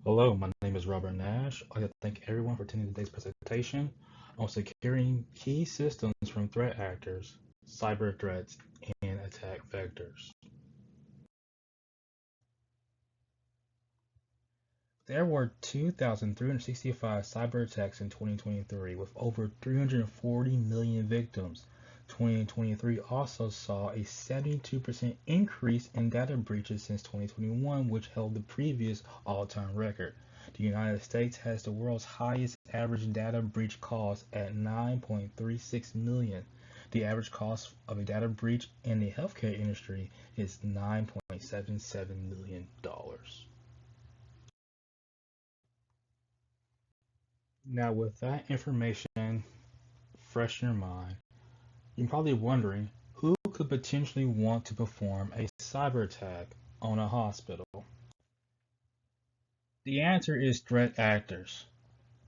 Hello, my name is Robert Nash. I'd like to thank everyone for attending today's presentation on securing key systems from threat actors, cyber threats, and attack vectors. There were 2,365 cyber attacks in 2023, with over 340 million victims. 2023 also saw a 72% increase in data breaches since 2021, which held the previous all-time record. The United States has the world's highest average data breach cost at 9.36 million. The average cost of a data breach in the healthcare industry is $9.77 million. Now, with that information fresh in your mind, you're probably wondering who could potentially want to perform a cyber attack on a hospital. The answer is threat actors.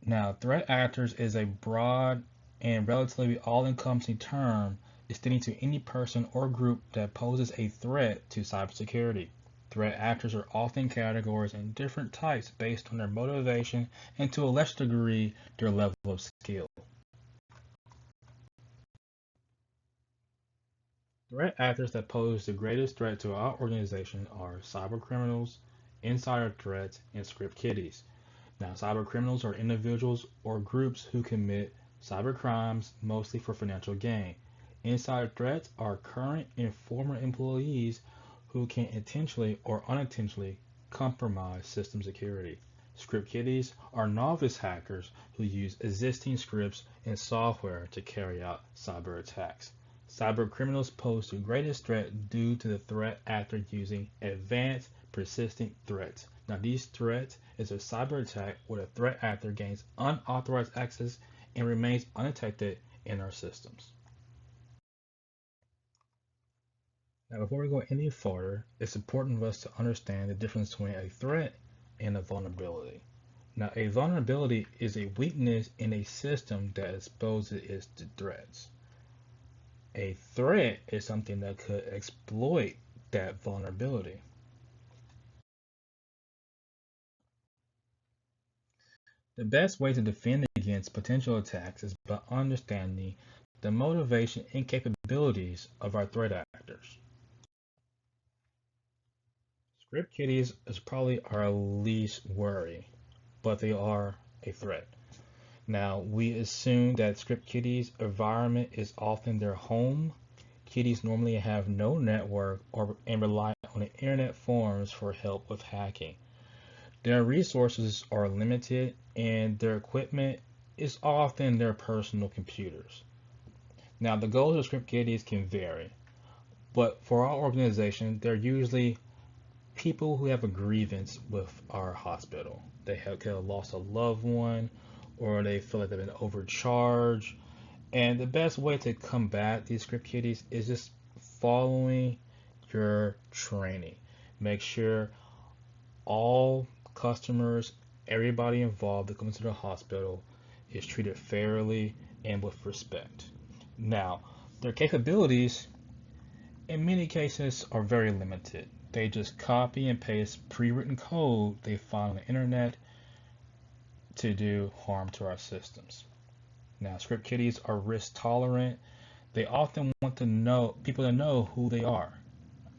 Now, threat actors is a broad and relatively all-encompassing term extending to any person or group that poses a threat to cybersecurity. Threat actors are often categorized in different types based on their motivation and to a lesser degree their level of skill. Threat actors that pose the greatest threat to our organization are cyber criminals, insider threats, and script kiddies. Now, cyber criminals are individuals or groups who commit cyber crimes mostly for financial gain. Insider threats are current and former employees who can intentionally or unintentionally compromise system security. Script kiddies are novice hackers who use existing scripts and software to carry out cyber attacks. Cyber criminals pose the greatest threat due to the threat actor using advanced, persistent threats. Now, these threats is a cyber attack where the threat actor gains unauthorized access and remains undetected in our systems. Now, before we go any further, it's important for us to understand the difference between a threat and a vulnerability. Now, a vulnerability is a weakness in a system that exposes it to threats. A threat is something that could exploit that vulnerability. The best way to defend against potential attacks is by understanding the motivation and capabilities of our threat actors. Script kiddies is probably our least worry, but they are a threat. Now, we assume that script kiddies' environment is often their home. Kiddies normally have no network and rely on the internet forums for help with hacking. Their resources are limited and their equipment is often their personal computers. Now, the goals of script kiddies can vary, but for our organization, they're usually people who have a grievance with our hospital. They could have lost a loved one or they feel like they've been overcharged. And the best way to combat these script kiddies is just following your training. Make sure all customers, everybody involved that comes to the hospital is treated fairly and with respect. Now, their capabilities in many cases are very limited. They just copy and paste pre-written code they find on the internet to do harm to our systems. Now, script kiddies are risk tolerant. They often want to know people to know who they are.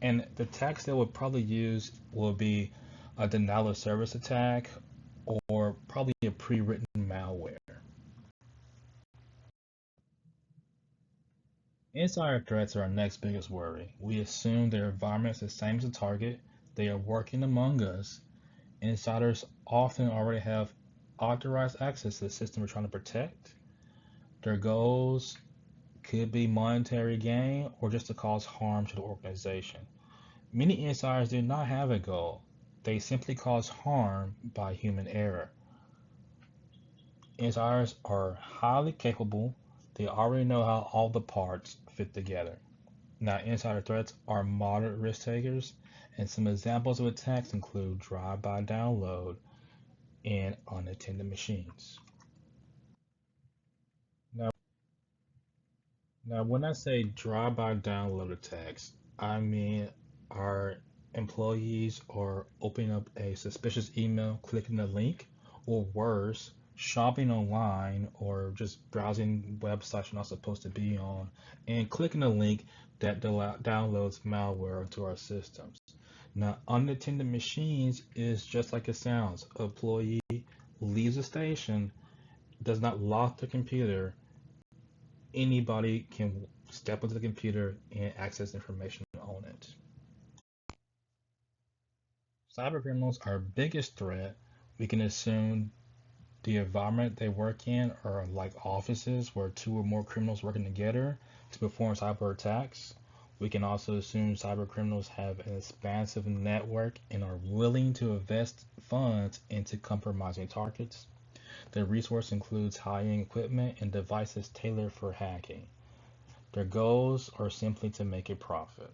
And the attacks they would probably use will be a denial of service attack or probably a pre-written malware. Insider threats are our next biggest worry. We assume their environment is the same as the target. They are working among us. Insiders often already have authorized access to the system we're trying to protect. Their goals could be monetary gain or just to cause harm to the organization. Many insiders do not have a goal. They simply cause harm by human error. Insiders are highly capable. They already know how all the parts fit together. Now, insider threats are moderate risk takers, and some examples of attacks include drive-by download and unattended machines. Now, now when I say drive-by download attacks, I mean our employees are opening up a suspicious email, clicking the link, or worse, shopping online or just browsing websites you're not supposed to be on, and clicking a link that downloads malware into our systems. Now, unattended machines is just like it sounds. An employee leaves the station, does not lock the computer, anybody can step into the computer and access information on it. Cyber criminals are our biggest threat. We can assume the environment they work in are like offices where two or more criminals working together to perform cyber attacks. We can also assume cyber criminals have an expansive network and are willing to invest funds into compromising targets. Their resource includes high-end equipment and devices tailored for hacking. Their goals are simply to make a profit.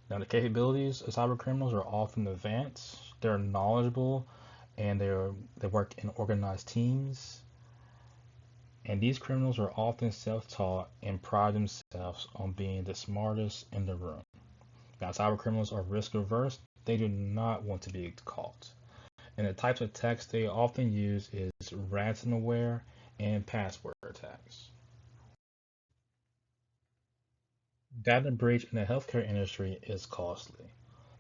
Now, the capabilities of cyber criminals are often advanced. They're knowledgeable and they work in organized teams. And these criminals are often self-taught and pride themselves on being the smartest in the room. Now, cyber criminals are risk averse. They do not want to be caught. And the types of attacks they often use is ransomware and password attacks. Data breach in the healthcare industry is costly.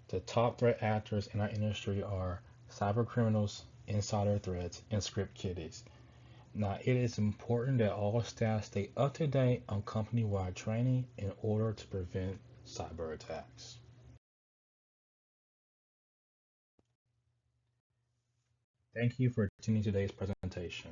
The top threat actors in our industry are cyber criminals, insider threats, and script kiddies. Now, it is important that all staff stay up to date on company-wide training in order to prevent cyber attacks. Thank you for attending today's presentation.